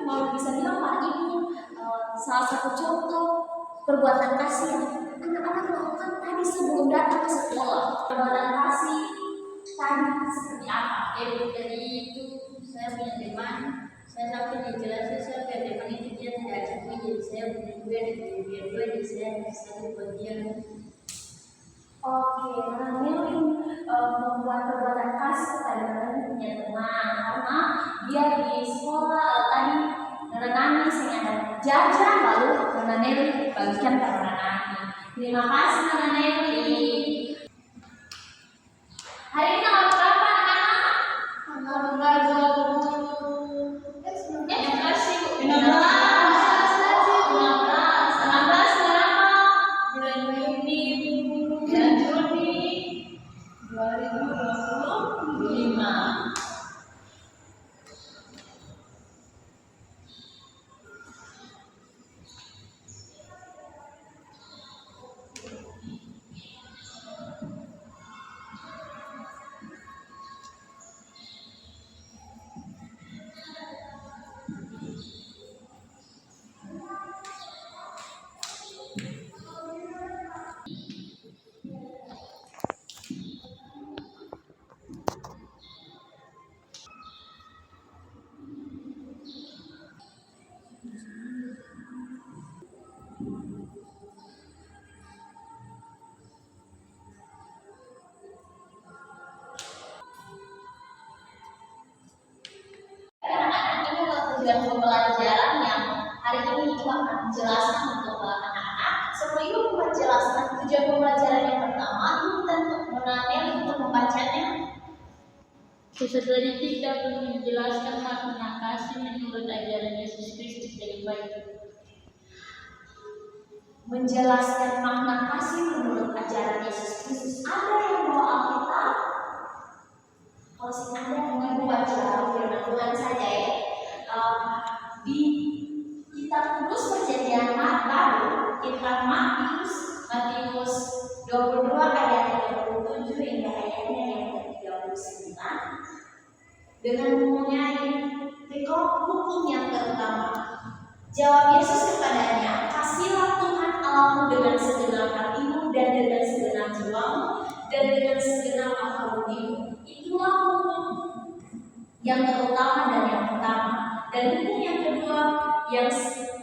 mau bisa bilang Pak Ibu salah satu contoh perbuatan kasih yang anak-anak lakukan tadi sebelum datang ke sekolah. Perbuatan kasih tadi seperti apa? Tadi itu saya punya teman, saya sampai dijelasin saya punya teman itu dia tidak acak jadi saya punya dua dan dua jadi saya satu buat dia. Oke, nah Meli membuat perbuatan kasih kepada Nana punya teman karena dia di sekolah tadi Nana nangis yang ada jajan lalu Nana Neli bagikan ke Nana. Terima kasih Nana Neli. Hari ini tanggal berapa anak-anak? Tanggal berapa? Terima kasih Bu. 16. Tujuan pembelajaran yang hari ini Ibu akan menjelaskan untuk anak-anak. Sebelum Ibu menjelaskan tujuan pembelajaran yang pertama, Ibu minta Nana untuk membacanya. Setelah itu kita menjelaskan makna kasih menurut ajaran Yesus Kristus dengan baik. Menjelaskan makna kasih menurut ajaran Yesus Kristus. Ada yang mau Alkitab? Kalau sih ada, Ibu baca firman Tuhan saja ya. Di kitab Kudus Perjanjian Baru, kitab Matius 22 ayat 37 hingga ayatnya yang ke-39 dengan mempunyai hukum yang terutama. Jawab Yesus kepadanya, kasihlah Tuhan Allahmu dengan segenap hatimu dan dengan segenap jiwamu dan dengan segenap akal budimu. Itulah hukum yang terutama dan yang pertama. Dan hukum yang kedua yang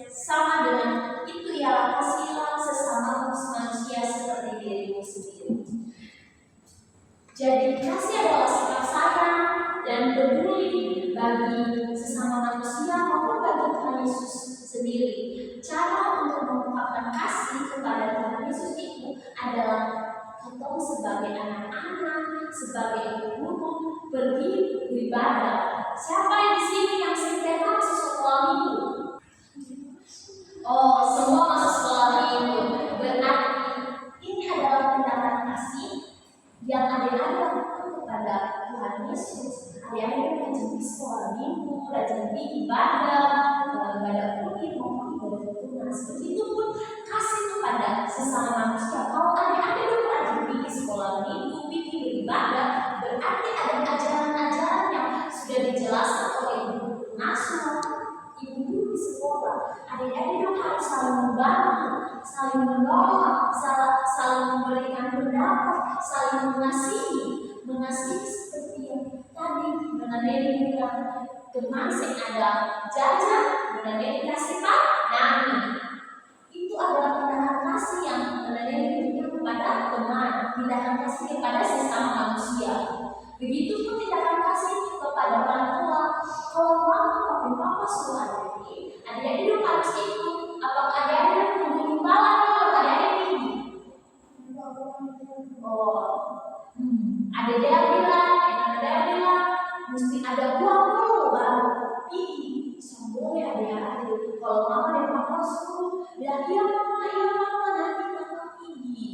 sama dengan itu ialah kasihlah sesama manusia seperti dirimu sendiri. Jadi kasih adalah sifat sayang dan peduli bagi sesama manusia maupun bagi Tuhan Yesus sendiri. Cara untuk mengungkapkan kasih kepada Tuhan Yesus itu adalah kita sebagai anak-anak, sebagai guru pergi beribadah. Siapa yang di sini yang setiap masuk sekolah minggu? Oh, semua masuk sekolah minggu. Berarti ini adalah tindakan kasih yang adik-adik lakukan kepada Tuhan Yesus. Adik-adik rajin di sekolah minggu, rajin di ibadah rutin maupun ibadah tunas. Begitupun kasih kepada sesama manusia. Kalau adik-adik rajin di sekolah minggu, bikin beribadah, berarti ada ajaran-ajaran yang sudah dijelaskan oleh ibu nasional, ibu guru di sekolah. Adik-adik harus saling membantu, saling menolong, saling memberikan pendapat, saling mengasihi seperti yang tadi Nana Neli bilang, teman yang ada jajan, Nana Neli kasih Pak Nani. Itu adalah tindakan kasih yang Nana Neli berikan kepada teman, tindakan kasih kepada sesama manusia. Begitupun tindakan kasih kepada orang tua. Kalau mama, papa suruh adik-adik harus ikut. Apakah adik-adik tunggu imbalan atau adik-adik tinggi? Ada bilang, mesti ada uang dulu baru tinggi. Semua adik-adik. Kalau mama dan papa suruh, bilang iya mama nanti kakak tinggi.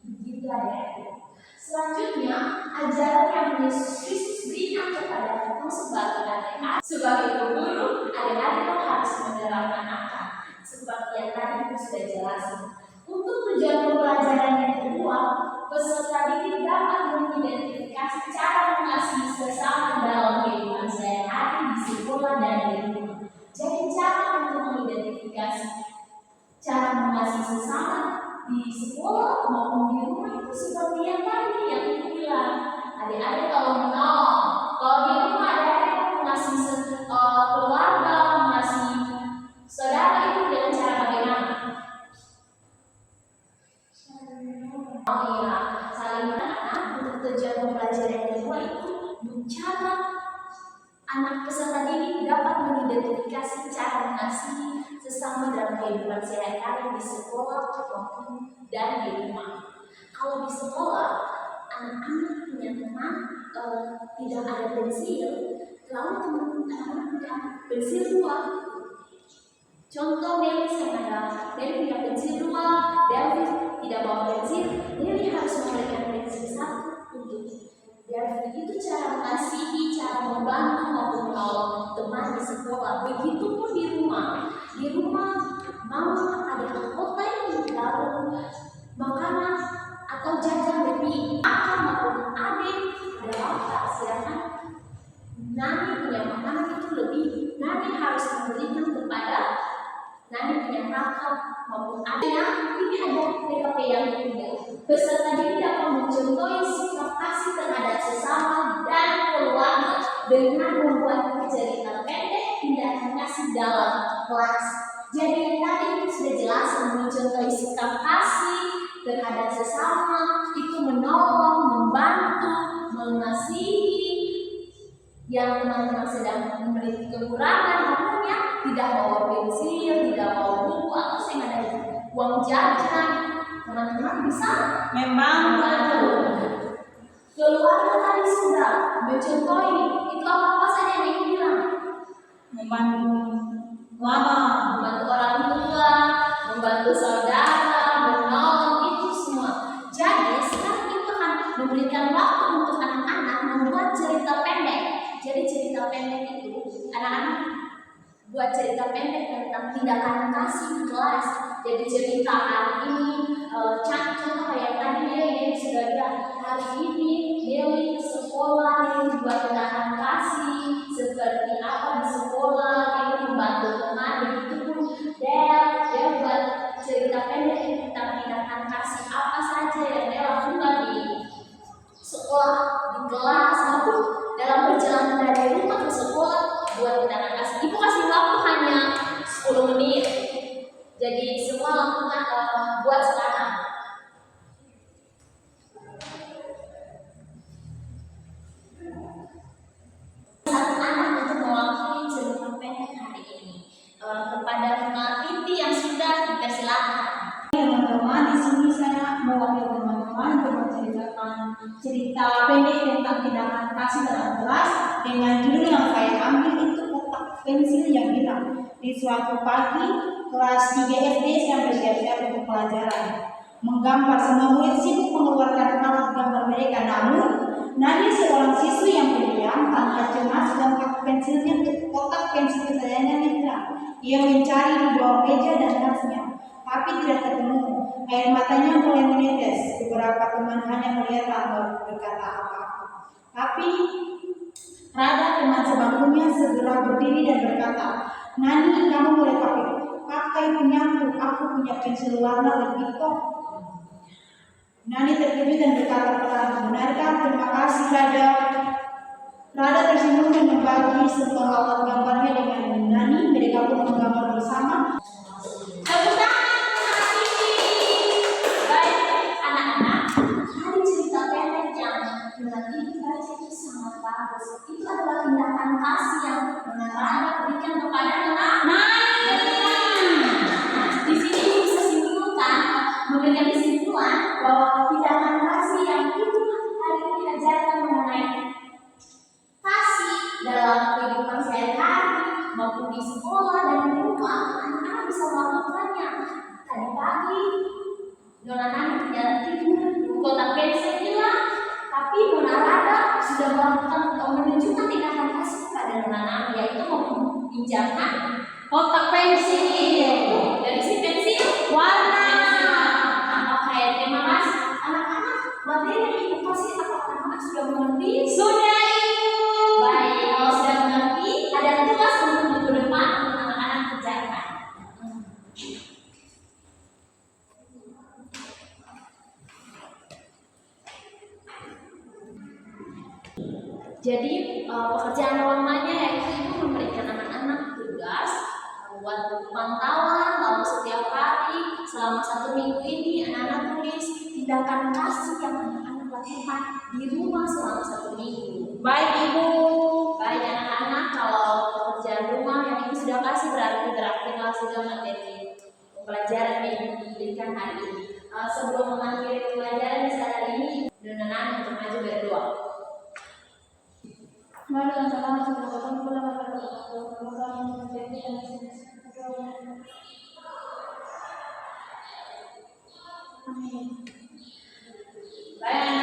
Begitu adik-adik. Selanjutnya, ajaran yang Yesus Kristus berikan kepada kita sebagai adik-adik, sebagai guru, adik-adik harus menerapkan akal. Seperti yang tadi sudah jelaskan. Untuk tujuan pembelajaran yang kedua, peserta didik dapat mengidentifikasi cara mengasihi sesama dalam kehidupan sehari-hari di sekolah dan di rumah. Jadi di sekolah maupun di rumah itu seperti yang tadi yang ibu bilang, adik-adik kalau menolong, kalau di rumah adik-adik mengasih keluarga, mengasih saudara itu dengan cara bagaimana? Oh iya, saling anak untuk tujuan pembelajaran yang kedua itu cara anak peserta didik dapat mengidentifikasi cara mengasihi sesama dalam kehidupan sehari-hari di sekolah maupun dan di rumah. Kalau di sekolah, anak-anak punya teman tidak ada pensil, lalu teman-teman punya pensil dua. Contoh Meli punya pensil dua, David tidak bawa pensil, Meli harus memberikan pensil satu untuk David. Itu cara mengasihi, cara membantu maupun menolong teman di sekolah. Begitupun di rumah. Di rumah, mama ada anggota yang baru makanan atau jajan lebih akal maupun adik ada apa, sedangkan Nani punya makanan itu lebih, Nani harus memberikan kepada Nani punya kakak maupun adiknya. Ini ada PKP yang ketiga. Peserta didik dapat mencontohi sikap kasih terhadap sesama dan keluarga dengan membuat cerita pendek tindakan kasih dalam kelas. Jadi yang tadi itu sudah jelas mencontohi sikap kasih terhadap sesama itu menolong, membantu, mengasihi yang teman-teman sedang memiliki kekurangan, namanya tidak bawa pensil, tidak bawa buku atau saya ada uang jajan, teman-teman bisa membantu. Keluarga tadi sudah mencontohi itu apa saja yang ibu bilang, membantu mama, membantu orang tua, membantu saudara, menolong, itu semua. Jadi sekarang kita akan memberikan waktu untuk anak-anak membuat cerita pendek. Jadi cerita pendek itu anak-anak buat cerita pendek tentang tindakan kasih di kelas. Jadi cerita hari ini, contoh kayak tadi dia sudah bilang hari ini Dewi ke sekolah yang buat tindakan kasih seperti apa di sekolah, dia membantu teman, begitu dia buat cerita pendek tentang tindakan kasih apa saja yang dia lakukan di sekolah, di kelas maupun dalam perjalanan dari rumah ke sekolah buat tindakan kasih. Ibu kasih waktu hanya 10 menit. Jadi semua lakukan buat sekarang. Satu anak untuk mewakili cerita pendek hari ini kepada Mbak Titi yang sudah dipersilakan. Teman-teman, di sini saya mewakili teman-teman untuk menceritakan cerita pendek tentang tindakan kasih dalam kelas dengan judul yang saya ambil itu kotak pensil yang hilang. Di suatu pagi kelas 3 SD saya bersiap-siap untuk pelajaran. Menggambar, semua murid sibuk mengeluarkan alat gambar mereka, namun Nani seorang siswi yang pendiam tanpa cemas gambar pensilnya ke kotak pensil kesayangannya hilang. Ia mencari di bawah meja dan tasnya, tapi tidak ketemu. Air matanya mulai menetes. Beberapa teman hanya melihat tanpa berkata apa-apa. Tapi Rada teman sebangkunya segera berdiri dan berkata, "Nani, kamu boleh pakai punyaku. Aku punya pensil warna lebih kok." Nani terkejut dan berkata pelan, "Benarkah? Terima kasih, Rada." Rada tersenyum dan berbagi semua alat gambarnya dengan Nani. Mereka pun menggambar bersama. Tepuk tangan, baik anak-anak. Tadi cerita pendek yang nanti dibaca itu sangat bagus. Itu adalah tindakan kasih yang Rada berikan kepada anak-anak. Di sini bisa simpulkan, memberikan kesimpulan bahwa tindakan kasih yang itu hari ini diajarkan mengenai kasih dalam kehidupan sehari-hari maupun di sekolah dan di rumah, anak-anak bisa melakukannya. Tadi pagi Nona Nani tidak tidur, kotak pensil hilang, tapi Nona Rada sudah melakukan atau menunjukkan tindakan kasih kepada Nona Nani, yaitu meminjamkan kotak pensil dari si pensil warna. Oke, terima kasih anak-anak. Materi yang ibu kasih apakah anak-anak sudah mengerti? Sudah, Ibu. Baik, kalau sudah mengerti, ada tugas untuk minggu depan untuk anak-anak kerjakan. Jadi pekerjaan rumahnya yaitu ibu memberikan anak-anak tugas buat pantauan, lalu setiap hari selama 1 minggu ini anak-anak tulis tindakan kasih yang anak-anak lakukan di rumah selama 1 minggu. Baik Ibu. Baik anak-anak, kalau pekerjaan rumah yang ibu sudah kasih berarti sudah materi pelajaran yang ibu berikan hari ini. Sebelum mengakhiri pelajaran di saat hari ini, dan untuk maju berdoa. Mari kita langsung berdoa kepada Amin. Baik